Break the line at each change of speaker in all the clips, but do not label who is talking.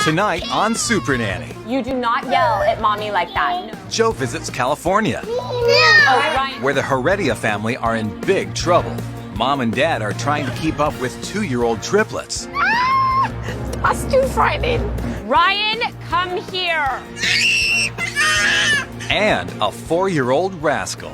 Tonight on Supernanny,
You do not yell at mommy like that. No.
Joe visits California,
Oh, Ryan.
where the Heredia family are in big trouble. Mom and Dad are trying to keep up with 2-year-old triplets.
That's too frightening. Ryan, come here.
And a 4-year-old rascal.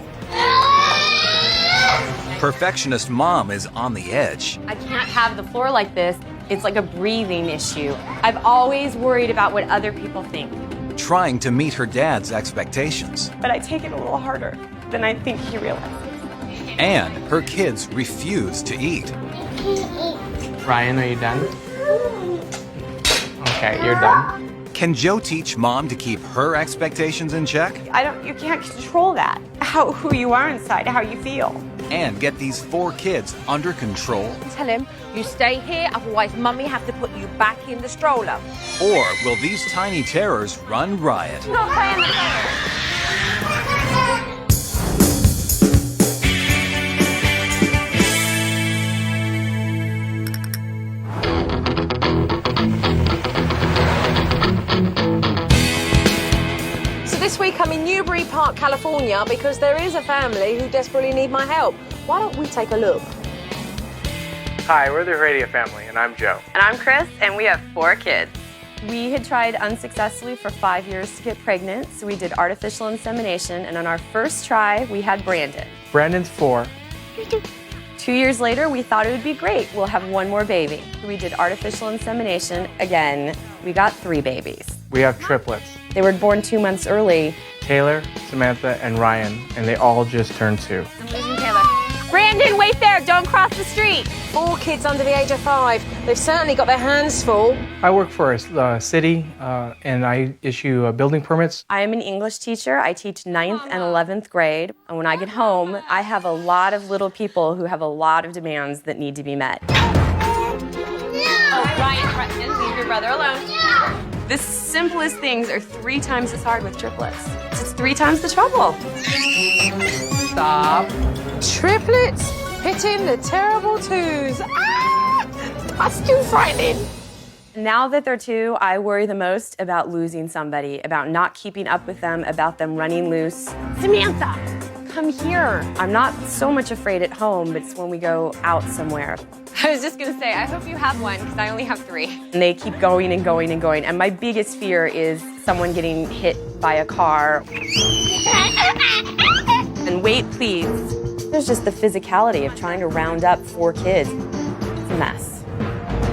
Perfectionist mom is on the edge.
I can't have the floor like this. It's like a breathing issue. I've always worried about what other people think.
Trying to meet her dad's expectations.
But I take it a little harder than I think he realizes.
And her kids refuse to eat.
Ryan, are you done? Okay, you're done.
Can Joe teach mom to keep her expectations in check?
You can't control that. Who you are inside, how you feel.
And get these 4 kids under control?
Tell him, you stay here, otherwise mummy have to put you back in the stroller.
Or will these tiny terrors run riot?
Not playing the player.
So this week I'm in Newbury Park, California, because there is a family who desperately need my help. Why don't we take a look?
Hi, we're the Heredia family, and I'm Joe.
And I'm Chris, and we have 4 kids.
We had tried unsuccessfully for 5 years to get pregnant, so we did artificial insemination, and on our first try, we had Brandon.
Brandon's 4.
2 years later, we thought it would be great. We'll have 1 more baby. We did artificial insemination. Again, we got 3 babies.
We have triplets,
They were born 2 months early.
Taylor, Samantha, and Ryan, and they all just turned 2.
I'm losing Taylor. Brandon, wait there! Don't cross the street!
4 kids under the age of 5. They've certainly got their hands full.
I work for a city, and I issue building permits.
I am an English teacher. I teach 9th and 11th grade. And when I get home, I have a lot of little people who have a lot of demands that need to be met. Oh, Ryan, leave your brother alone. The simplest things are 3 times as hard with triplets. It's 3 times the trouble.
Stop. Triplets hitting the terrible 2s. Ah! That's too frightening.
Now that they're 2, I worry the most about losing somebody, about not keeping up with them, about them running loose. Samantha, come here. I'm not so much afraid at home, but it's when we go out somewhere. I was just gonna say, I hope you have 1, because I only have 3. And they keep going and going and going. And my biggest fear is someone getting hit by a car. And wait, please. There's just the physicality of trying to round up 4 kids. It's a mess.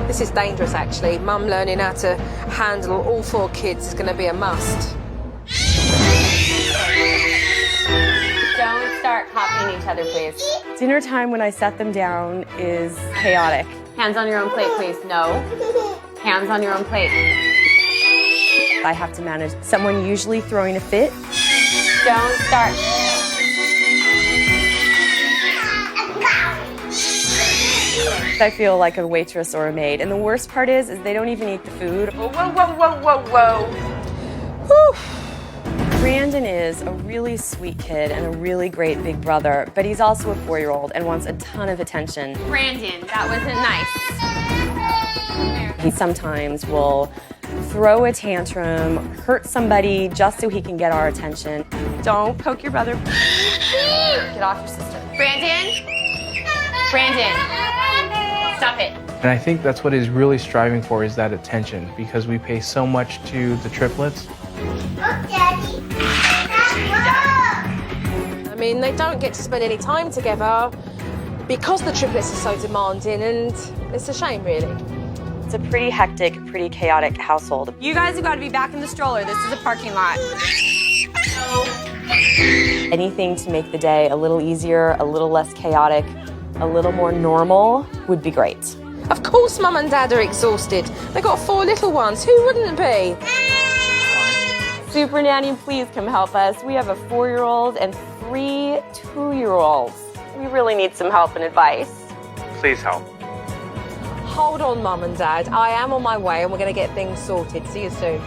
This is dangerous, actually. Mum learning how to handle all 4 kids is going to be a must.
Don't start copying each other, please. Dinner time when I set them down is chaotic. Hands on your own plate, please. No. Hands on your own plate. I have to manage someone usually throwing a fit. Don't start. I feel like a waitress or a maid. And the worst part is they don't even eat the food.
Whoa, whoa, whoa, whoa, whoa.
Whew. Brandon is a really sweet kid and a really great big brother, but he's also a 4-year-old and wants a ton of attention. Brandon, that wasn't nice. He sometimes will throw a tantrum, hurt somebody just so he can get our attention. Don't poke your brother. Get off your sister. Brandon? Brandon, stop it.
And I think that's what he's really striving for, is that attention, because we pay so much to the triplets.
I mean, they don't get to spend any time together because the triplets are so demanding, and it's a shame, really.
It's a pretty hectic, pretty chaotic household. You guys have got to be back in the stroller. This is a parking lot. Anything to make the day a little easier, a little less chaotic, a little more normal would be great.
Of course Mum and Dad are exhausted. They've got 4 little ones. Who wouldn't be?
Supernanny, please come help us. We have a 4-year-old and 3 2-year-olds. We really need some help and advice.
Please help.
Hold on, Mum and Dad. I am on my way and we're going to get things sorted. See you soon.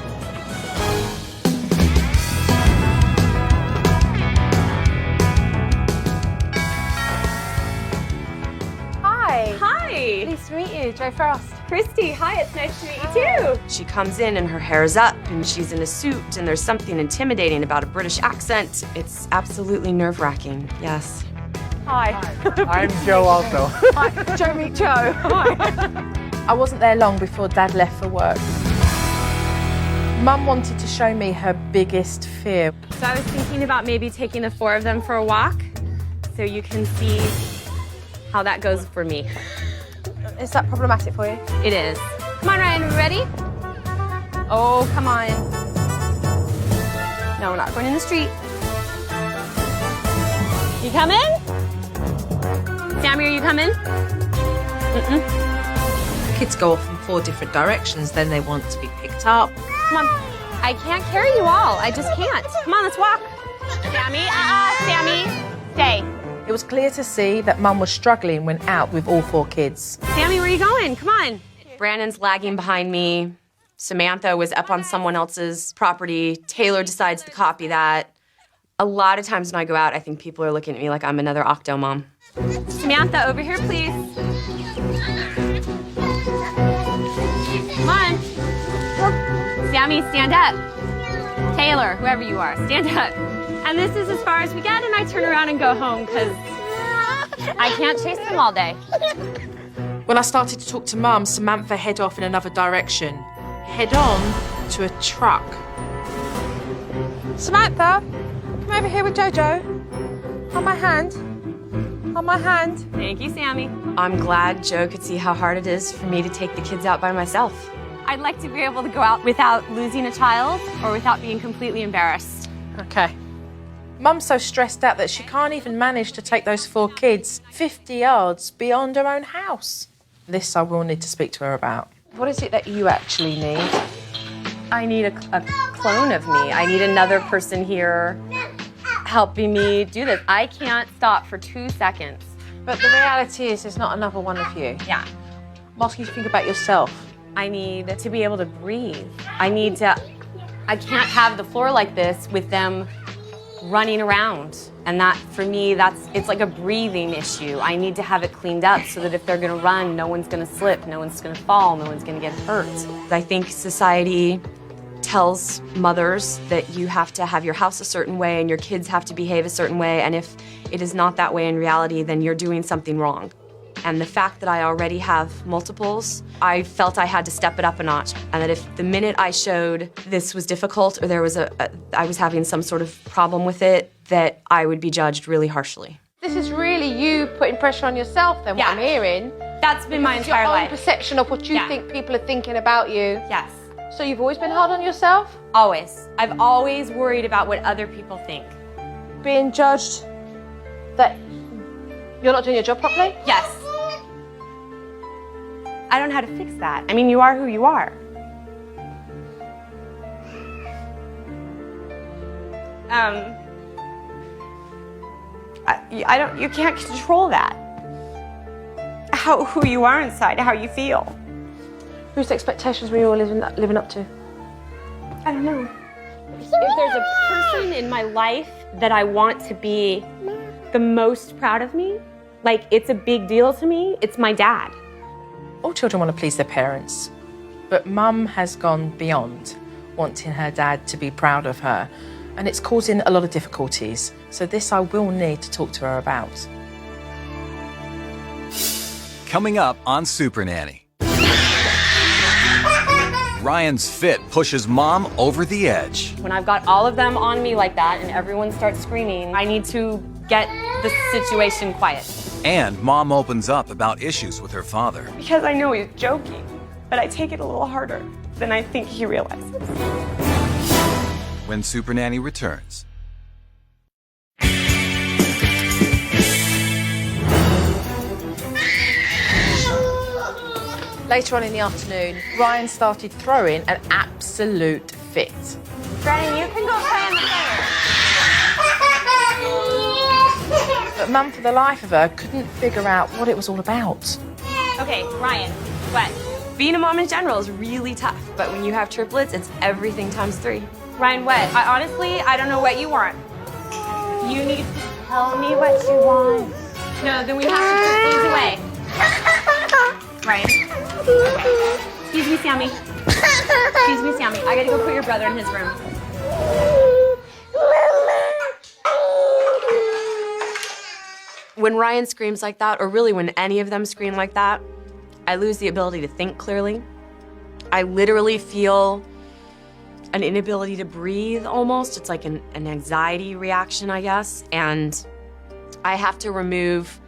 Hi.
Nice to meet you, Joe Frost.
Christy, hi, it's nice to meet you too. She comes in and her hair's up and she's in a suit and there's something intimidating about a British accent. It's absolutely nerve-wracking, yes. Hi.
I'm Joe also.
Hi, Joe meet Joe. Hi. I wasn't there long before Dad left for work. Mum wanted to show me her biggest fear.
So I was thinking about maybe taking the 4 of them for a walk so you can see how that goes for me.
Is that problematic for you?
It is. Come on, Ryan, are we ready? Oh, come on. No, we're not going in the street. You coming? Sammy, are you coming?
Kids go off in 4 different directions, then they want to be picked up.
Come on. I can't carry you all. I just can't. Come on, let's walk. Sammy, Sammy, stay.
It was clear to see that Mum was struggling when out with all 4 kids.
Sammy, where are you going? Come on. Brandon's lagging behind me. Samantha was up on someone else's property. Taylor decides to copy that. A lot of times when I go out, I think people are looking at me like I'm another octo mom. Samantha, over here, please. Come on. Sammy, stand up. Taylor, whoever you are, stand up. And this is as far as we get, and I turn around and go home because I can't chase them all day.
When I started to talk to Mum, Samantha head off in another direction. Head on to a truck.
Samantha, come over here with Jojo. On my hand. On my hand.
Thank you, Sammy. I'm glad Joe could see how hard it is for me to take the kids out by myself. I'd like to be able to go out without losing a child or without being completely embarrassed.
Okay. Mum's so stressed out that she can't even manage to take those 4 kids 50 yards beyond her own house. This I will need to speak to her about. What is it that you actually need?
I need a clone of me. I need another person here helping me do this. I can't stop for 2 seconds.
But the reality is there's not another one of you.
Yeah.
I'm asking you to think about yourself.
I need to be able to breathe. I can't have the floor like this with them running around. And that, for me, it's like a breathing issue. I need to have it cleaned up so that if they're gonna run, no one's gonna slip, no one's gonna fall, no one's gonna get hurt. I think society tells mothers that you have to have your house a certain way and your kids have to behave a certain way, and if it is not that way in reality, then you're doing something wrong. And the fact that I already have multiples, I felt I had to step it up a notch. And that if the minute I showed this was difficult or there was I was having some sort of problem with it, that I would be judged really harshly.
This is really you putting pressure on yourself then, what I'm hearing.
That's been my entire life.
Your own perception of what you think people are thinking about you.
Yes.
So you've always been hard on yourself?
Always. I've always worried about what other people think.
Being judged that you're not doing your job properly?
Yes. I don't know how to fix that. I mean, you are who you are. You can't control that. Who you are inside, how you feel.
Whose expectations were you all living up to?
I don't know. If there's a person in my life that I want to be the most proud of me, like it's a big deal to me, it's my dad.
All children want to please their parents, but Mum has gone beyond wanting her dad to be proud of her, and it's causing a lot of difficulties. So this I will need to talk to her about.
Coming up on Supernanny. Ryan's fit pushes Mom over the edge.
When I've got all of them on me like that and everyone starts screaming, I need to get the situation quiet.
And Mom opens up about issues with her father.
Because I know he's joking, but I take it a little harder than I think he realizes.
When Supernanny returns.
Later on in the afternoon, Ryan started throwing an absolute fit.
Brennan, you can go play in the fire.
But Mum, for the life of her, couldn't figure out what it was all about.
Okay, Ryan, what? Being a mom in general is really tough, but when you have triplets, it's everything times 3. Ryan, what? I don't know what you want. You need to tell me what you want. No, then we have to put these away. Ryan. Excuse me, Sammy. Excuse me, Sammy. I gotta go put your brother in his room. When Ryan screams like that, or really when any of them scream like that, I lose the ability to think clearly. I literally feel an inability to breathe almost. It's like an anxiety reaction, I guess. And I have to remove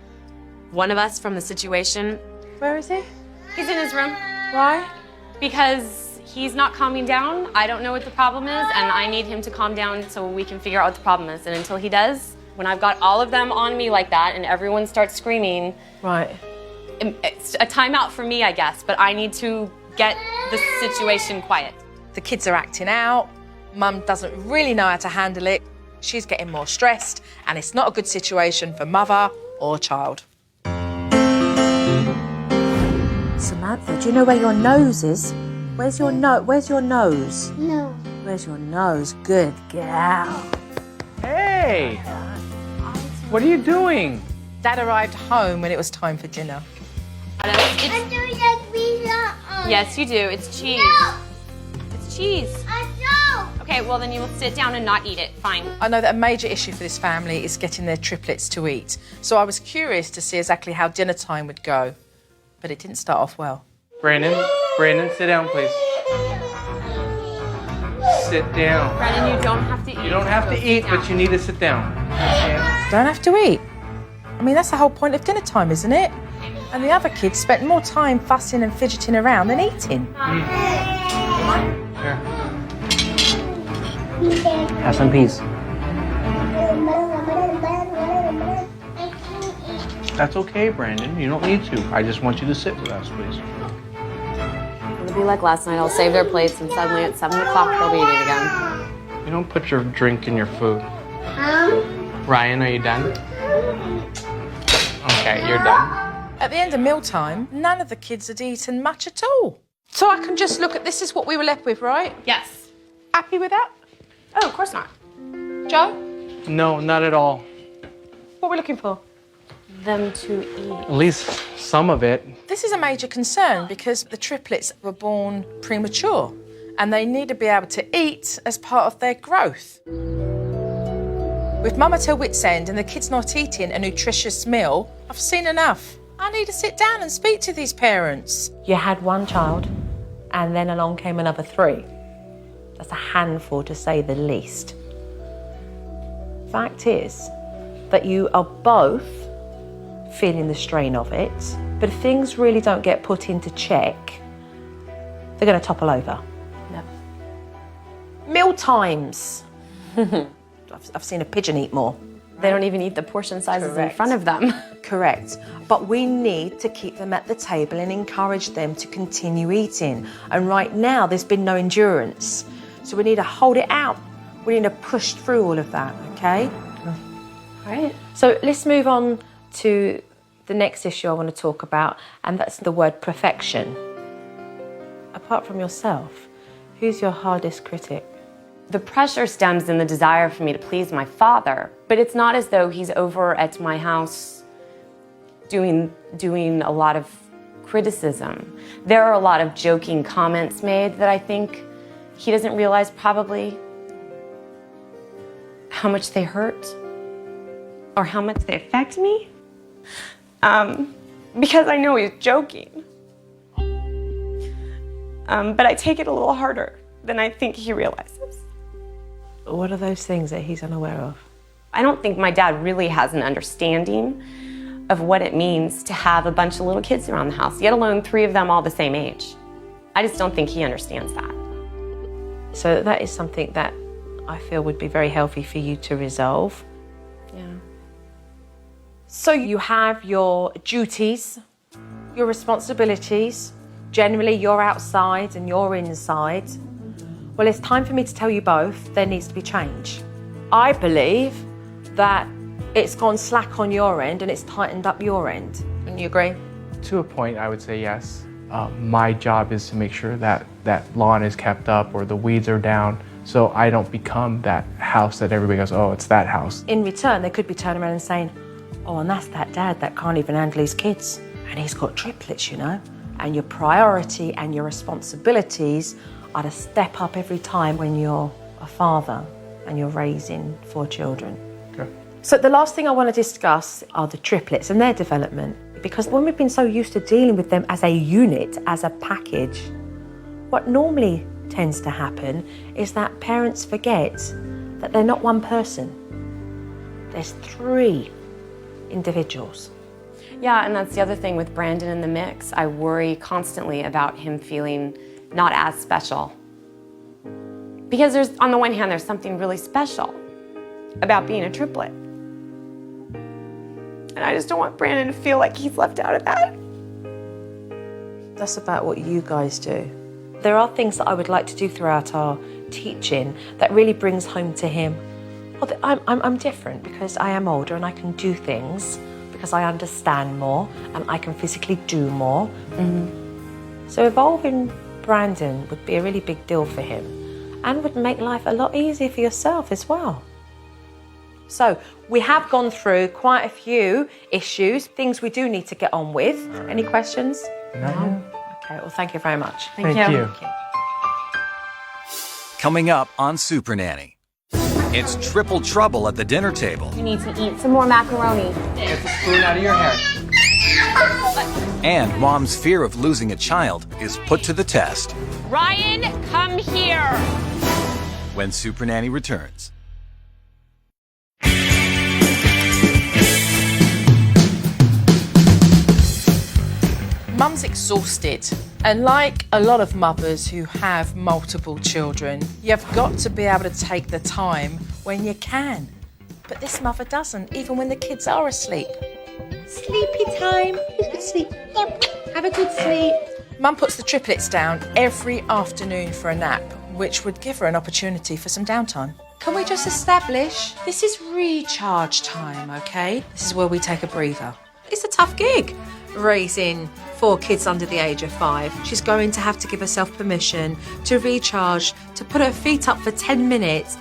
one of us from the situation.
Where is he?
He's in his room.
Why?
Because he's not calming down. I don't know what the problem is, and I need him to calm down so we can figure out what the problem is. And until he does, when I've got all of them on me like that and everyone starts screaming,
Right.
it's a timeout for me, I guess, but I need to get the situation quiet.
The kids are acting out. Mum doesn't really know how to handle it. She's getting more stressed, and it's not a good situation for mother or child.
Samantha, do you know where your nose is? Where's your Where's your nose?
No.
Where's your nose? Good girl.
Hey! What are you doing?
Dad arrived home when it was time for dinner.
I do like pizza.
Yes, you do. It's cheese.
No,
It's cheese.
I don't.
Okay, well then you will sit down and not eat it. Fine.
I know that a major issue for this family is getting their triplets to eat, so I was curious to see exactly how dinner time would go, but it didn't start off well.
Brandon, sit down, please. Sit down.
Brennan, you don't have to eat.
You don't have to eat, but you need to sit down. Okay?
Don't have to eat. I mean, that's the whole point of dinner time, isn't it? And the other kids spent more time fussing and fidgeting around than eating.
Here.
Have some peas.
That's okay, Brandon. You don't need to. I just want you to sit with us, please.
It'll be like last night. I'll save their plates, and suddenly at 7 o'clock they'll be eating again.
You don't put your drink in your food. Ryan, are you done? Okay, you're done.
At the end of mealtime, none of the kids had eaten much at all. So I can just look at this is what we were left with, right?
Yes.
Happy with that?
Oh, of course not.
Joe,
No, not at all.
what are we looking for?
Them to eat.
At least some of it.
This is a major concern because the triplets were born premature and they need to be able to eat as part of their growth. With Mum at her wit's end and the kids not eating a nutritious meal, I've seen enough. I need to sit down and speak to these parents.
You had one child, and then along came another 3. That's a handful, to say the least. Fact is that you are both feeling the strain of it, but if things really don't get put into check, they're going to topple over.
Yep.
Meal times. I've seen a pigeon eat more.
They don't even eat the portion sizes in
Correct.
front of them.
Correct. But we need to keep them at the table and encourage them to continue eating. And right now, there's been no endurance. So we need to hold it out. We need to push through all of that, okay?
All right.
So let's move on to the next issue I want to talk about, and that's the word perfection. Apart from yourself, who's your hardest critic?
The pressure stems in the desire for me to please my father, but it's not as though he's over at my house doing a lot of criticism. There are a lot of joking comments made that I think he doesn't realize probably how much they hurt or how much they affect me. Because I know he's joking. But I take it a little harder than I think he realizes.
What are those things that he's unaware of?
I don't think my dad really has an understanding of what it means to have a bunch of little kids around the house, yet alone 3 of them all the same age. I just don't think he understands that.
So that is something that I feel would be very healthy for you to resolve.
Yeah.
So you have your duties, your responsibilities. Generally, you're outside and you're inside. Well, it's time for me to tell you both there needs to be change. I believe that it's gone slack on your end and it's tightened up your end. Wouldn't you agree?
To a point, I would say yes. My job is to make sure that lawn is kept up or the weeds are down, so I don't become that house that everybody goes, oh, it's that house.
In return, they could be turning around and saying, oh, and that's that dad that can't even handle his kids. And he's got triplets, you know. And your priority and your responsibilities are to step up every time when you're a father and you're raising 4 children.
Okay.
So the last thing I want to discuss are the triplets and their development. Because when we've been so used to dealing with them as a unit, as a package, what normally tends to happen is that parents forget that they're not one person. There's 3 individuals.
Yeah, and that's the other thing with Brandon in the mix. I worry constantly about him feeling not as special. Because there's, on the one hand, there's something really special about being a triplet. And I just don't want Brandon to feel like he's left out of that.
That's about what you guys do. There are things that I would like to do throughout our teaching that really brings home to him, oh, that I'm different because I am older and I can do things because I understand more and I can physically do more. So evolving Brandon would be a really big deal for him and would make life a lot easier for yourself as well. So we have gone through quite a few issues, things we do need to get on with. Any questions?
No.
Okay, well, thank you very much.
Thank you.
Coming up on Supernanny. It's triple trouble at the dinner table.
You need to eat some more macaroni.
Get the spoon out of your hair.
And mom's fear of losing a child is put to the test
Ryan, come here.
when Supernanny returns.
Mum's exhausted, and like a lot of mothers who have multiple children, you've got to be able to take the time when you can. But this mother doesn't, even when the kids are asleep.
Sleepy time. Sleep. Have a good sleep.
Mum puts the triplets down every afternoon for a nap, which would give her an opportunity for some downtime. Can we just establish this is recharge time, okay? This is where we take a breather. It's a tough gig, raising 4 kids under the age of 5. She's going to have to give herself permission to recharge, to put her feet up for 10 minutes.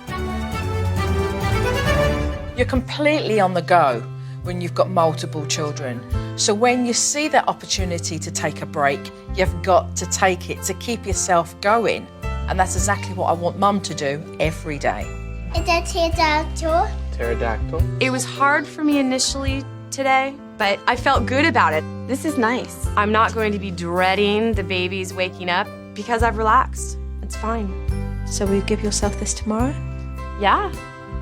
You're completely on the go when you've got multiple children. So when you see that opportunity to take a break, you've got to take it to keep yourself going. And that's exactly what I want Mum to do every day.
Is that pterodactyl?
Pterodactyl.
It was hard for me initially today, but I felt good about it. This is nice. I'm not going to be dreading the babies waking up because I've relaxed. It's fine.
So will you give yourself this tomorrow?
Yeah.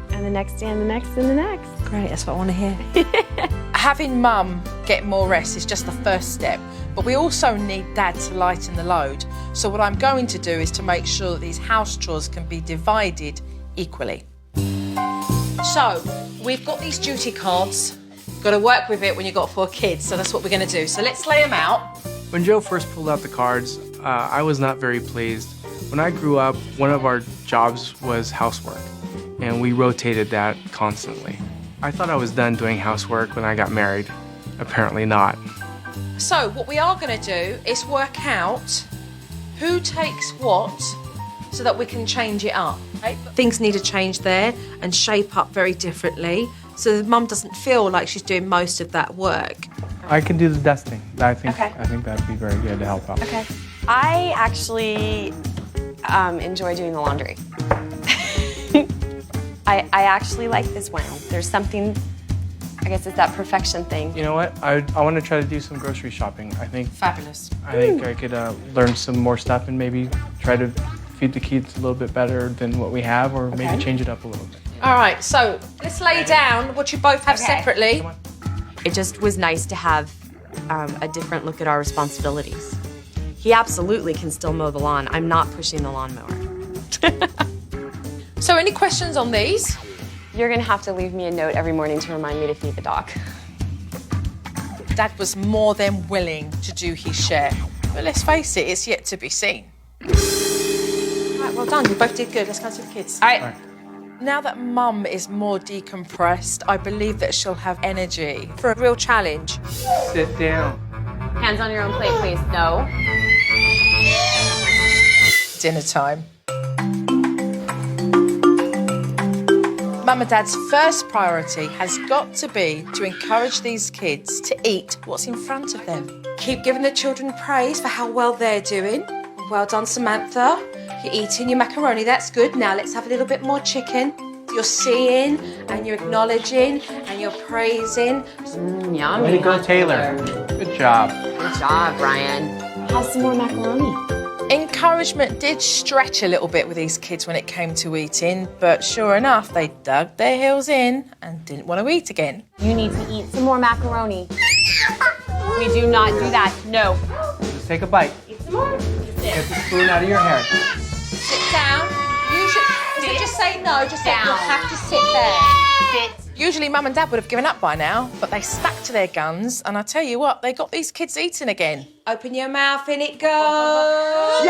And the next day and the next and the next.
Great, that's what I want to hear.
Having Mum get more rest is just the first step, but we also need Dad to lighten the load. So what I'm going to do is to make sure that these house chores can be divided equally. So we've got these duty cards. Got to work with it when you've got 4 kids, so that's what we're going to do. So let's lay them out.
When Joe first pulled out the cards, I was not very pleased. When I grew up, one of our jobs was housework, and we rotated that constantly. I thought I was done doing housework when I got married. Apparently not.
So what we are going to do is work out who takes what so that we can change it up. Right? Things need to change there and shape up very differently so that Mum doesn't feel like she's doing most of that work.
I can do the dusting. I think
Okay.
that'd be very good to help out.
Okay. I actually enjoy doing the laundry. I actually like this one. There's something, I guess it's that perfection thing.
You know what? I want to try to do some grocery shopping. I think
Fabulous.
I could learn some more stuff and maybe try to feed the kids a little bit better than what we have, or maybe change it up a little bit.
All right, so let's lay down what you both have separately.
It just was nice to have a different look at our responsibilities. He absolutely can still mow the lawn. I'm not pushing the lawnmower.
So any questions on these?
You're gonna have to leave me a note every morning to remind me to feed the dog.
Dad was more than willing to do his share. But let's face it, it's yet to be seen. All right, well done. You both did good. Let's go to the kids.
All right.
Now that Mum is more decompressed, I believe that she'll have energy for a real challenge.
Sit down.
Hands on your own plate, please. No.
Dinner time. Mum and Dad's first priority has got to be to encourage these kids to eat what's in front of them.
Keep giving the children praise for how well they're doing. Well done, Samantha. You're eating your macaroni, that's good. Now let's have a little bit more chicken. You're seeing and you're acknowledging and you're praising.
Yummy.
Way to go, Taylor. Good job.
Good job, Ryan. Have some more macaroni.
Encouragement did stretch a little bit with these kids when it came to eating, but sure enough, they dug their heels in and didn't want to eat again.
You need to eat some more macaroni. We do not do that. No.
Just take a bite.
Eat some more.
Get the spoon out of your hair.
Sit down. Usually, just say no, just say
Down.
you'll have to sit there.
Sit.
Usually Mum and Dad would have given up by now, but they stuck to their guns, and I tell you what, they got these kids eating again.
Open your mouth and it goes.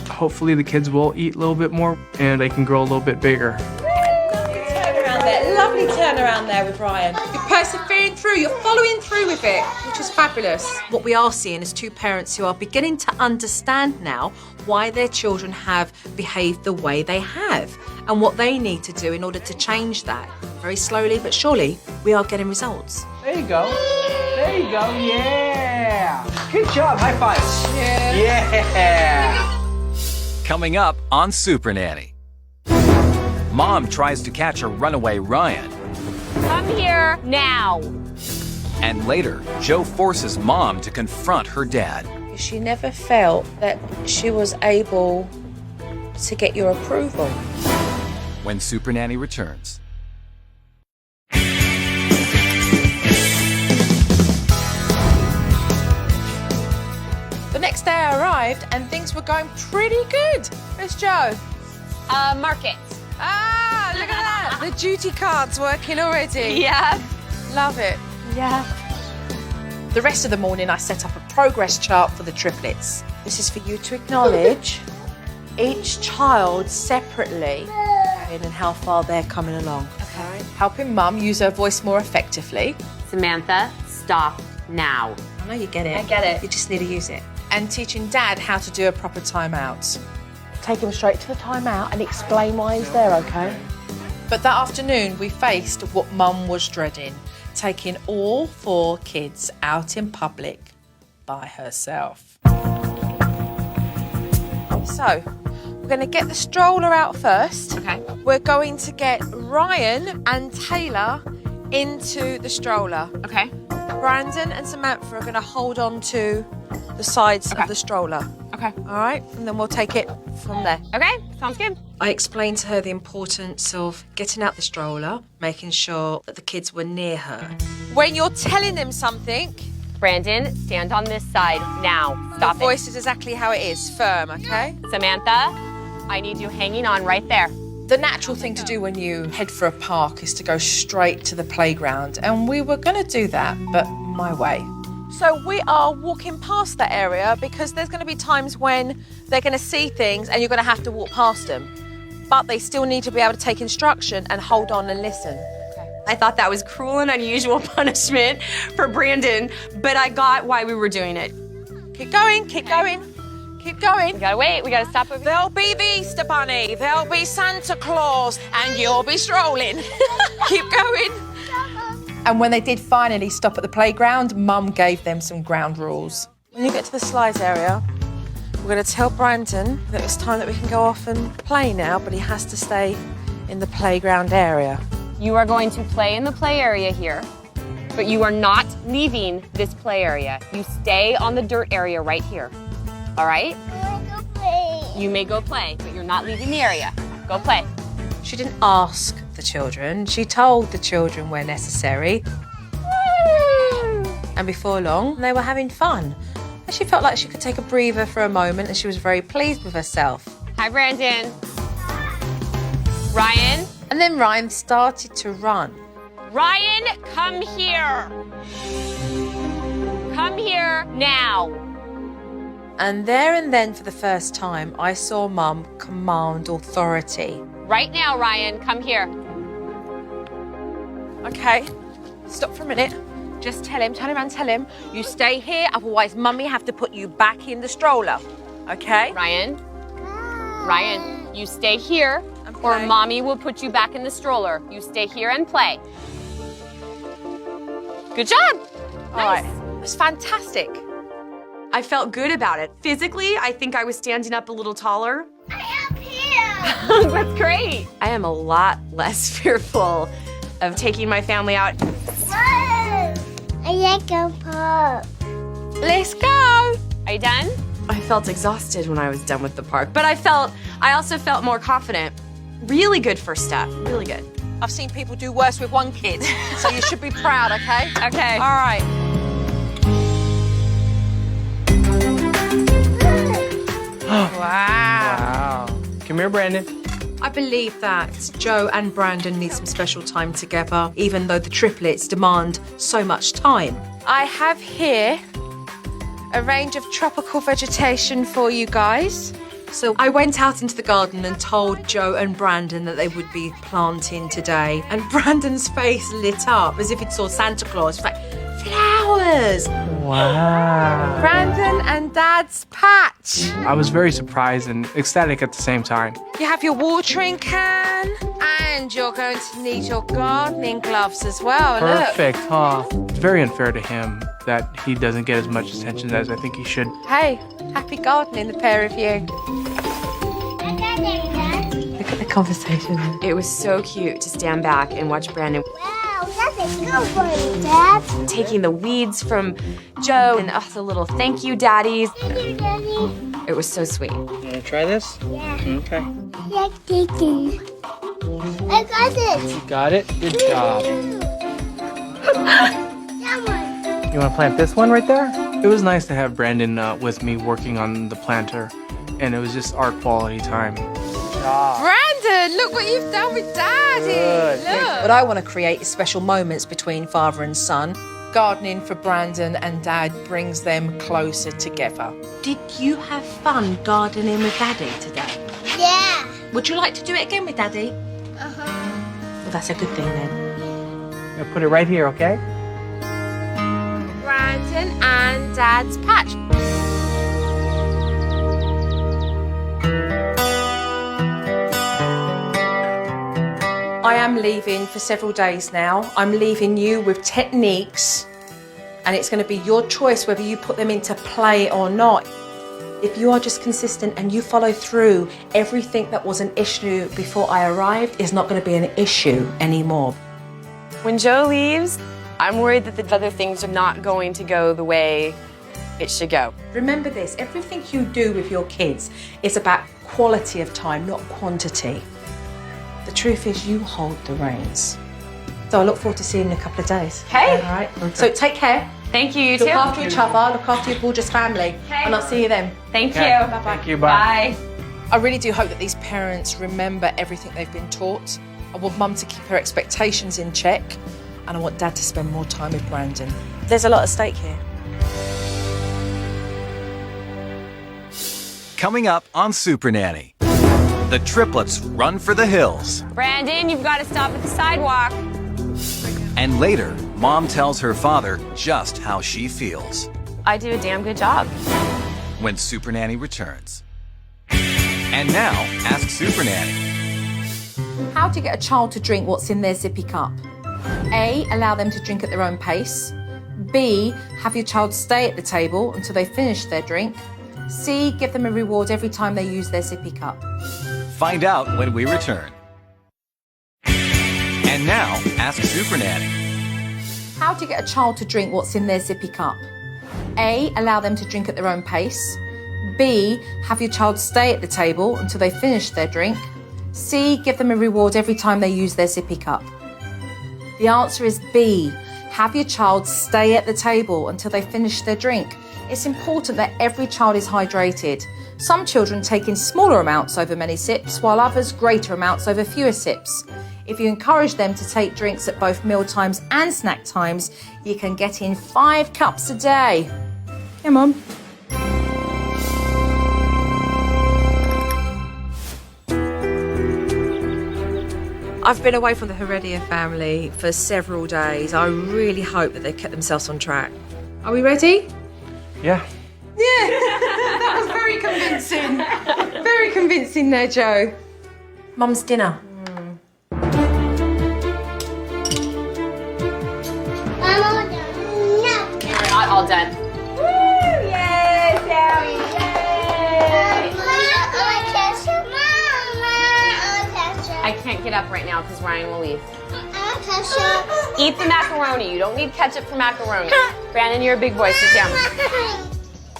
Hopefully the kids will eat a little bit more and they can grow a little bit bigger.
Turnaround there. Lovely turnaround there with Ryan. You're persevering through, you're following through with it, which is fabulous. What we are seeing is two parents who are beginning to understand now why their children have behaved the way they have and what they need to do in order to change that. Very slowly but surely, we are getting results.
There you go. There you go. Yeah. Good job. High five. Yeah.
Coming up on Supernanny. Mom tries to catch a runaway Ryan.
Come here now.
And later, Joe forces Mom to confront her dad.
She never felt that she was able to get your approval.
When Supernanny returns.
The next day I arrived and things were going pretty good. Where's Joe?
Market.
Ah, look at that. The duty card's working already.
Yeah.
Love it.
Yeah.
The rest of the morning I set up a progress chart for the triplets.
This is for you to acknowledge each child separately and how far they're coming along.
Okay. Helping Mum use her voice more effectively.
Samantha, stop now.
I know you get it.
I get it.
You just need to use it.
And teaching Dad how to do a proper timeout.
Take him straight to the timeout and explain why he's there, okay?
But that afternoon we faced what Mum was dreading, taking all 4 kids out in public by herself. So, we're going to get the stroller out first.
Okay.
We're going to get Ryan and Taylor into the stroller.
Okay.
Brandon and Samantha are going to hold on to the sides of the stroller.
Okay.
All right? And then we'll take it from there.
Okay. Sounds good.
I explained to her the importance of getting out the stroller, making sure that the kids were near her.
When you're telling them something,
Brandon, stand on this side now. Stop
your voice is exactly how it is, firm, okay?
it. Samantha, I need you hanging on right there.
The natural thing to do when you head for a park is to go straight to the playground, and we were going to do that, but my way. So we are walking past that area because there's going to be times when they're going to see things and you're going to have to walk past them. But they still need to be able to take instruction and hold on and listen.
I thought that was cruel and unusual punishment for Brandon, but I got why we were doing it.
Keep going, keep going, keep going.
We gotta wait, we gotta stop over.
There'll be the Easter Bunny, there'll be Santa Claus, and you'll be strolling. Keep going. And when they did finally stop at the playground, Mum gave them some ground rules. When you get to the slides area, we're going to tell Brandon that it's time that we can go off and play now, but he has to stay in the playground area.
You are going to play in the play area here, but you are not leaving this play area. You stay on the dirt area right here, all right? You may go play, but you're not leaving the area. Go play.
She didn't ask the children, she told the children where necessary. And before long, they were having fun. And she felt like she could take a breather for a moment and she was very pleased with herself.
Hi, Brandon. Ryan?
And then Ryan started to run.
Ryan, come here. Come here now.
And there and then, for the first time, I saw Mum command authority.
Right now, Ryan, come here.
Okay, stop for a minute. Just tell him, turn around, tell him, you stay here, otherwise Mummy have to put you back in the stroller. Okay?
Ryan? Ryan, you stay here, or Mommy will put you back in the stroller. You stay here and play. Good job.
All right. It's fantastic.
I felt good about it. Physically, I think I was standing up a little taller. That's great. I am a lot less fearful of taking my family out.
I like a park.
Let's go.
Are you done?
I felt exhausted when I was done with the park, but I also felt more confident. Really good first step, really good.
I've seen people do worse with one kid, so you should be proud, okay?
Okay.
All right.
Wow. Come here, Brandon.
I believe that Joe and Brandon need some special time together, even though the triplets demand so much time.
I have here a range of tropical vegetation for you guys.
So I went out into the garden and told Joe and Brandon that they would be planting today. And Brandon's face lit up as if he saw Santa Claus. He was like, flowers!
Wow.
Brandon and Dad's patch.
I was very surprised and ecstatic at the same time.
You have your watering can, and you're going to need your gardening gloves as well.
Perfect, huh? It's very unfair to him that he doesn't get as much attention as I think he should.
Look. Hey, happy gardening, the pair of you. Look at the conversation.
It was so cute to stand back and watch Brandon
Wow, that's a good one, Dad.
taking the weeds from Joe and the little thank you daddies.
Thank you, Daddy.
It was so sweet.
You wanna try this?
Yeah.
Okay.
Yeah, thank you. I got it.
You got it? Good job.
That one.
You wanna plant this one right there?
It was nice to have Brandon with me working on the planter, and it was just art quality time.
Brandon, look what you've done with Daddy.
Good.
Look.
What I want to create is special moments between father and son.
Gardening for Brandon and Dad brings them closer together.
Did you have fun gardening with Daddy today?
Yeah.
Would you like to do it again with Daddy?
Uh-huh.
Well, that's a good thing then.
Now put it right here, okay?
Brandon and Dad's patch.
I am leaving for several days now. I'm leaving you with techniques, and it's going to be your choice whether you put them into play or not. If you are just consistent and you follow through, everything that was an issue before I arrived is not going to be an issue anymore.
When Joe leaves, I'm worried that the other things are not going to go the way it should go.
Remember this, everything you do with your kids is about quality of time, not quantity. The truth is you hold the reins. So I look forward to seeing you in a couple of days.
Okay.
All right. So take care.
Thank you, you
Look
too.
after each other, look after your gorgeous family. And I'll see you then.
Thank you.
Okay.
Bye-bye.
Thank you, bye.
I really do hope that these parents remember everything they've been taught. I want Mum to keep her expectations in check, and I want Dad to spend more time with Brandon. There's a lot at stake here.
Coming up on Supernanny. The triplets run for the hills.
Brandon, you've got to stop at the sidewalk.
And later, Mom tells her father just how she feels
I do a damn good job.
when Supernanny returns. And now, ask Supernanny.
How to get a child to drink what's in their sippy cup? A, allow them to drink at their own pace. B, have your child stay at the table until they finish their drink. C, give them a reward every time they use their sippy cup.
Find out when we return. And now, ask Supernanny.
How to get a child to drink what's in their sippy cup? A, allow them to drink at their own pace. B, have your child stay at the table until they finish their drink. C, give them a reward every time they use their sippy cup. The answer is B, have your child stay at the table until they finish their drink. It's important that every child is hydrated. Some children take in smaller amounts over many sips, while others greater amounts over fewer sips. If you encourage them to take drinks at both meal times and snack times, you can get in 5 cups a day. Yeah, Mum. I've been away from the Heredia family for several days. I really hope that they've kept themselves on track. Are we ready?
Yeah.
That was very convincing. Very convincing there, Joe. Mum's dinner.
Mama, no.
all done. Woo! Yay, Sammy! Yay! I can't get up right now because Ryan will leave. Eat the macaroni. You don't need ketchup for macaroni. Brandon, you're a big boy. Sit down.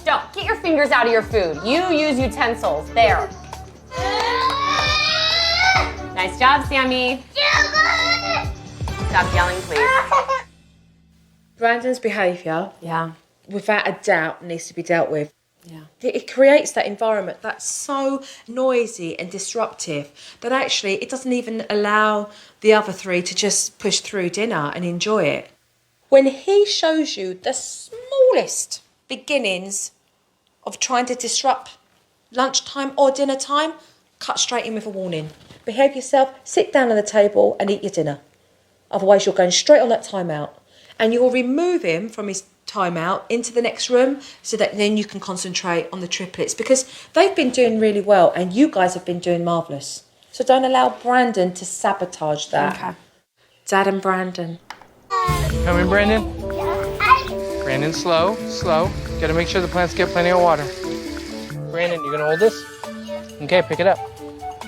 Don't. Get your fingers out of your food. You use utensils. There. Nice job, Sammy. Stop yelling, please.
Brandon's behaviour,
Yeah.
without a doubt, needs to be dealt with.
Yeah.
It creates that environment that's so noisy and disruptive that actually it doesn't even allow the other three to just push through dinner and enjoy it. When he shows you the smallest beginnings of trying to disrupt lunchtime or dinner time, cut straight in with a warning. Behave yourself, sit down at the table and eat your dinner. Otherwise you're going straight on that timeout. And you'll remove him from his timeout into the next room so that then you can concentrate on the triplets because they've been doing really well and you guys have been doing marvellous. So don't allow Brandon to sabotage that.
Okay.
Dad and Brandon.
Come in, Brandon. Brandon, slow, slow. Gotta make sure the plants get plenty of water. Brandon, you gonna hold this? Okay, pick it up.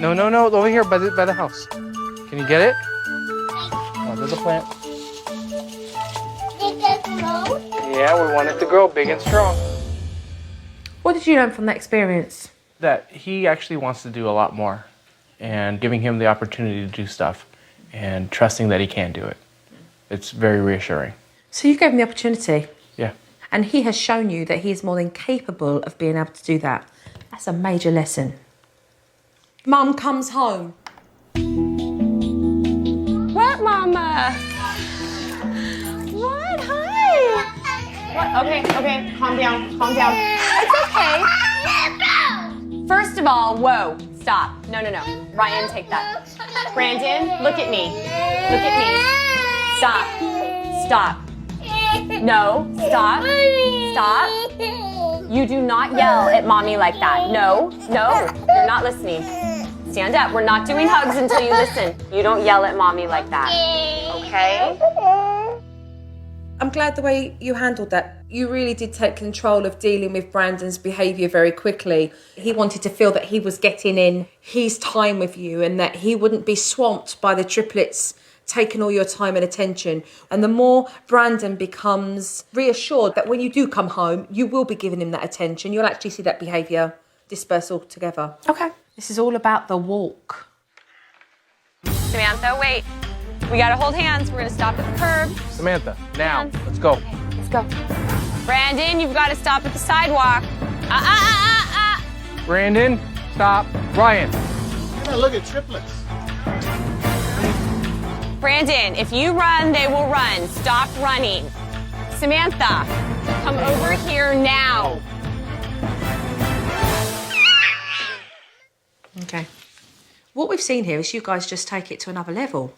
No, over here by the house. Can you get it? Oh, there's a plant. Yeah, we want it to grow big and strong.
What did you learn from that experience?
That he actually wants to do a lot more and giving him the opportunity to do stuff and trusting that he can do it. It's very reassuring.
So you gave him the opportunity
Yeah.
and he has shown you that he is more than capable of being able to do that. That's a major lesson. Mum comes home.
What, Mama? What? Hi. What? Okay. Calm down. It's okay. First of all, whoa. Stop. No. Ryan, take that. Brandon, look at me. Stop. No. Stop. You do not yell at Mommy like that. No. You're not listening. Stand up. We're not doing hugs until you listen. You don't yell at Mommy like that. Okay?
I'm glad the way you handled that. You really did take control of dealing with Brandon's behaviour very quickly. He wanted to feel that he was getting in his time with you and that he wouldn't be swamped by the triplets taking all your time and attention. And the more Brandon becomes reassured that when you do come home, you will be giving him that attention, you'll actually see that behaviour disperse altogether.
Okay.
This is all about the walk.
Samantha, wait. We gotta hold hands. We're gonna stop at the curb.
Samantha, now, let's go.
Let's go.
Brandon, you've gotta stop at the sidewalk.
Brandon, stop. Ryan.
Look at triplets.
Brandon, if you run, they will run. Stop running. Samantha, come over here now.
Okay. What we've seen here is you guys just take it to another level.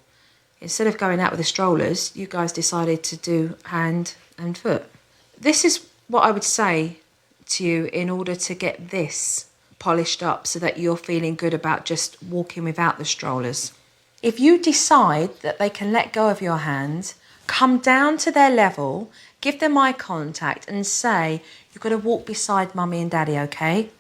Instead of going out with the strollers, you guys decided to do hand and foot. This is what I would say to you in order to get this polished up so that you're feeling good about just walking without the strollers. If you decide that they can let go of your hand, come down to their level, give them eye contact and say, you've got to walk beside Mummy and Daddy, okay?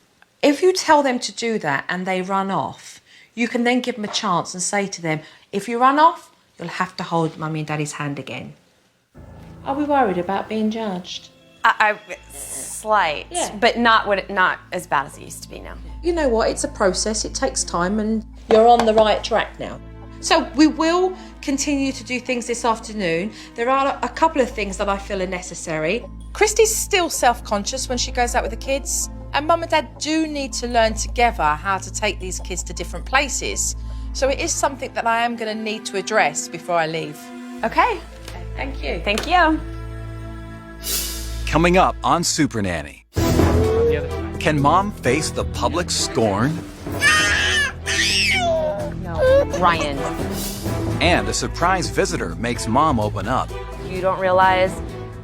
If you tell them to do that and they run off, you can then give them a chance and say to them, if you run off, you'll have to hold Mummy and Daddy's hand again. Are we worried about being judged?
Slight,
Yeah.
but not as bad as it used to be now.
You know what, it's a process, it takes time and you're on the right track now. So we will continue to do things this afternoon. There are a couple of things that I feel are necessary.
Christy's still self-conscious when she goes out with the kids, and Mum and Dad do need to learn together how to take these kids to different places. So it is something that I am going to need to address before I leave.
Okay.
Thank you.
Thank you.
Coming up on Supernanny.
The other side.
Can Mom face the public scorn?
No, Ryan,
And a surprise visitor makes Mom open up
you don't realize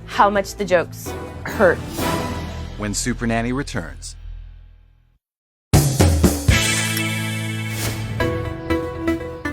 how much the jokes hurt.
when Supernanny returns.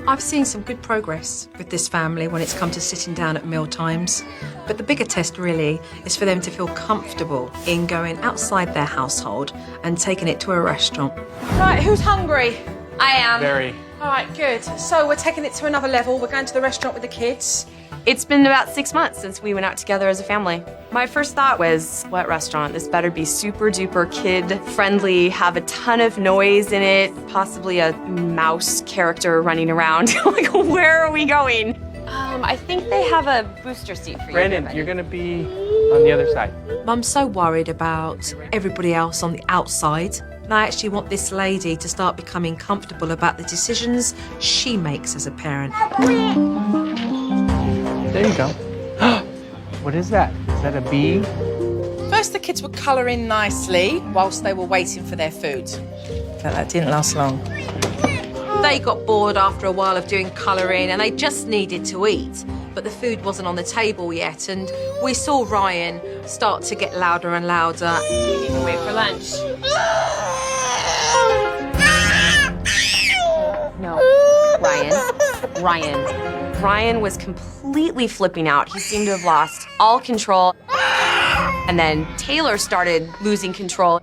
I've seen some good progress with this family when it's come to sitting down at meal times. But the bigger test really is for them to feel comfortable in going outside their household and taking it to a restaurant.
Right, who's hungry?
I am.
Very.
All right, good. So we're taking it to another level. We're going to the restaurant with the kids.
It's been about 6 months since we went out together as a family. My first thought was, what restaurant? This better be super duper kid friendly, have a ton of noise in it, possibly a mouse character running around. Like, where are we going? I think they have a booster seat for you.
Brandon, you're gonna be on the other side.
Mum's so worried about everybody else on the outside. And I actually want this lady to start becoming comfortable about the decisions she makes as a parent.
There you go. What is that? Is that a bee?
First, the kids were colouring nicely whilst they were waiting for their food. But that didn't last long.
They got bored after a while of doing colouring and they just needed to eat. But the food wasn't on the table yet, and we saw Ryan start to get louder and louder.
We need to wait for lunch. No, Ryan was completely flipping out. He seemed to have lost all control. And then Taylor started losing control.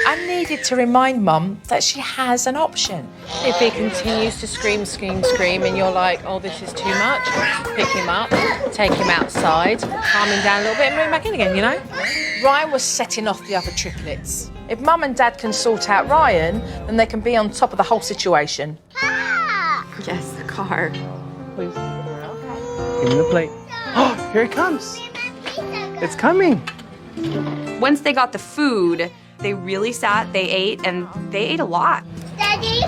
I needed to remind Mum that she has an option.
If he continues to scream, and you're like, oh, this is too much, pick him up, take him outside, calm him down a little bit and bring him back in again, you know?
Ryan was setting off the other triplets. If Mum and Dad can sort out Ryan, then they can be on top of the whole situation.
Yes, the car.
Please. Give me the plate. Oh, here it comes. It's coming.
Once they got the food, they really sat, they ate, and they ate a lot.
Daddy?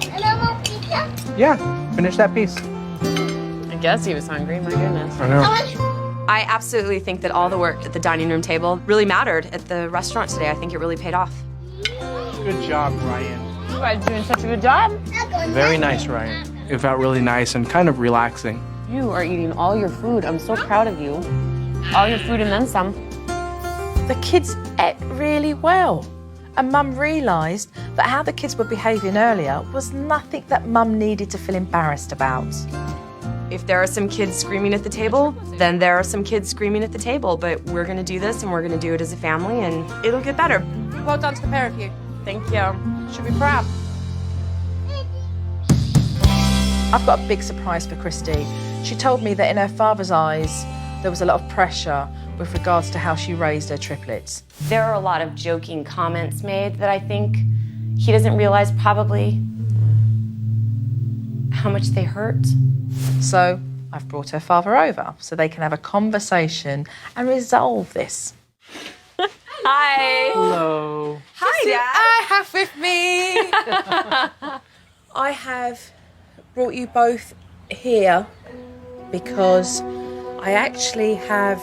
Another pizza?
Yeah, finish that piece.
I guess he was hungry, my goodness.
I know.
I absolutely think that all the work at the dining room table really mattered at the restaurant today. I think it really paid off.
Good job, Ryan.
You guys doing such a good job.
Very nice, Ryan. It felt really nice and kind of relaxing.
You are eating all your food. I'm so proud of you. All your food and then some.
The kids ate really well. And Mum realised that how the kids were behaving earlier was nothing that Mum needed to feel embarrassed about.
If there are some kids screaming at the table, then there are some kids screaming at the table. But we're going to do this, and we're going to do it as a family, and it'll get better.
Well done to the pair of you.
Thank you.
Should be proud.
I've got a big surprise for Christy. She told me that in her father's eyes, there was a lot of pressure with regards to how she raised her triplets.
There are a lot of joking comments made that I think he doesn't realize probably how much they hurt.
So I've brought her father over so they can have a conversation and resolve this.
Hi.
Hello.
Hi, Dad.
I have with me. I have brought you both here because I actually have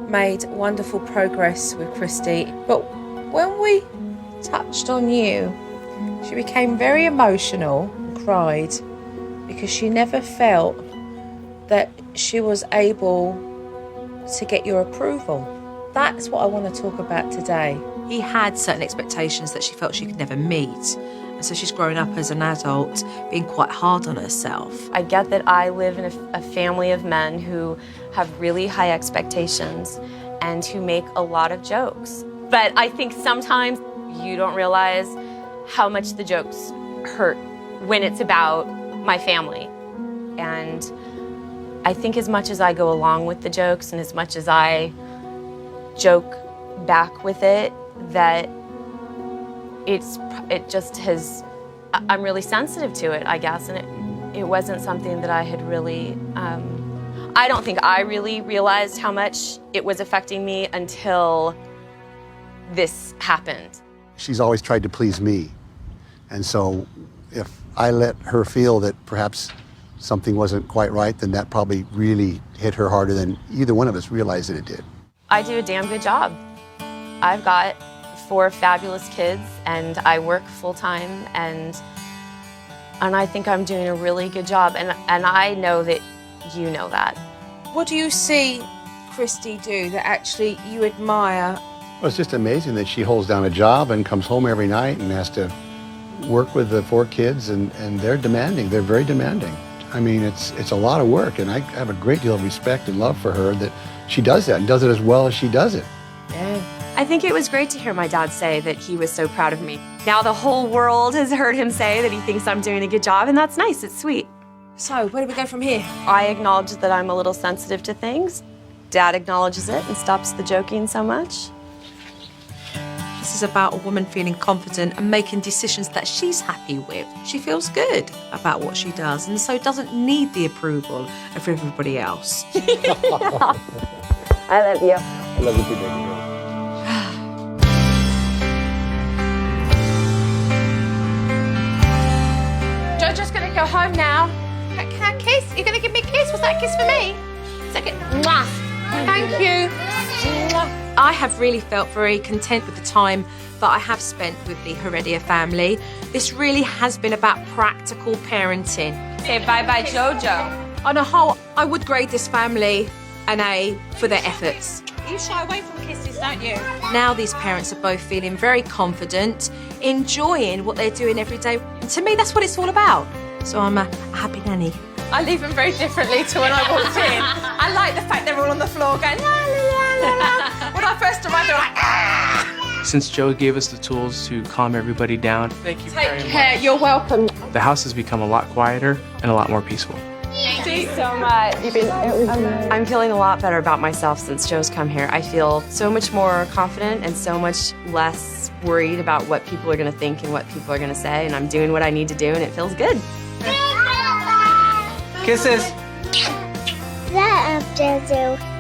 made wonderful progress with Christy. But when we touched on you, she became very emotional and cried because she never felt that she was able to get your approval. That's what I want to talk about today.
He had certain expectations that she felt she could never meet. And so she's grown up as an adult, being quite hard on herself.
I get that I live in a family of men who have really high expectations and who make a lot of jokes. But I think sometimes you don't realize how much the jokes hurt when it's about my family. And I think as much as I go along with the jokes and as much as I joke back with it, that it just has, I'm really sensitive to it, I guess, and it wasn't something that I had really, I don't think I really realized how much it was affecting me until this happened.
She's always tried to please me. And so if I let her feel that perhaps something wasn't quite right, then that probably really hit her harder than either one of us realized that it did.
I do a damn good job. I've got 4 fabulous kids and I work full time and I think I'm doing a really good job and I know that you know that.
What do you see Christy do that actually you admire?
Well, it's just amazing that she holds down a job and comes home every night and has to work with the 4 kids, and they're demanding. They're very demanding. I mean, it's a lot of work, and I have a great deal of respect and love for her that she does that and does it as well as she does it.
I think it was great to hear my dad say that he was so proud of me. Now the whole world has heard him say that he thinks I'm doing a good job, and that's nice. It's sweet.
So, where do we go from here?
I acknowledge that I'm a little sensitive to things. Dad acknowledges it and stops the joking so much.
This is about a woman feeling confident and making decisions that she's happy with. She feels good about what she does, and so doesn't need the approval of everybody else.
I love you.
I love you too, baby.
Jojo's gonna go home now. Can I kiss? You're gonna give me a kiss? Was that a kiss for me? Second. Mwah. Thank you.
I have really felt very content with the time that I have spent with the Heredia family. This really has been about practical parenting.
Say bye-bye, Jojo.
On a whole, I would grade this family an A for their efforts.
You shy away from kisses, don't you?
Now these parents are both feeling very confident, enjoying what they're doing every day. And to me, that's what it's all about. So I'm a happy nanny.
I leave them very differently to when I walked in. I like the fact they're all on the floor going la la la la la. When I first arrived, they were like ah!
Since Joe gave us the tools to calm everybody down,
Take care. You're welcome.
the house has become a lot quieter and a lot more peaceful.
Thank you so much. I'm feeling a lot better about myself since Joe's come here. I feel so much more confident and so much less worried about what people are going to think and what people are going to say, and I'm doing what I need to do, and it feels good.
Kisses.
That up, Jojo.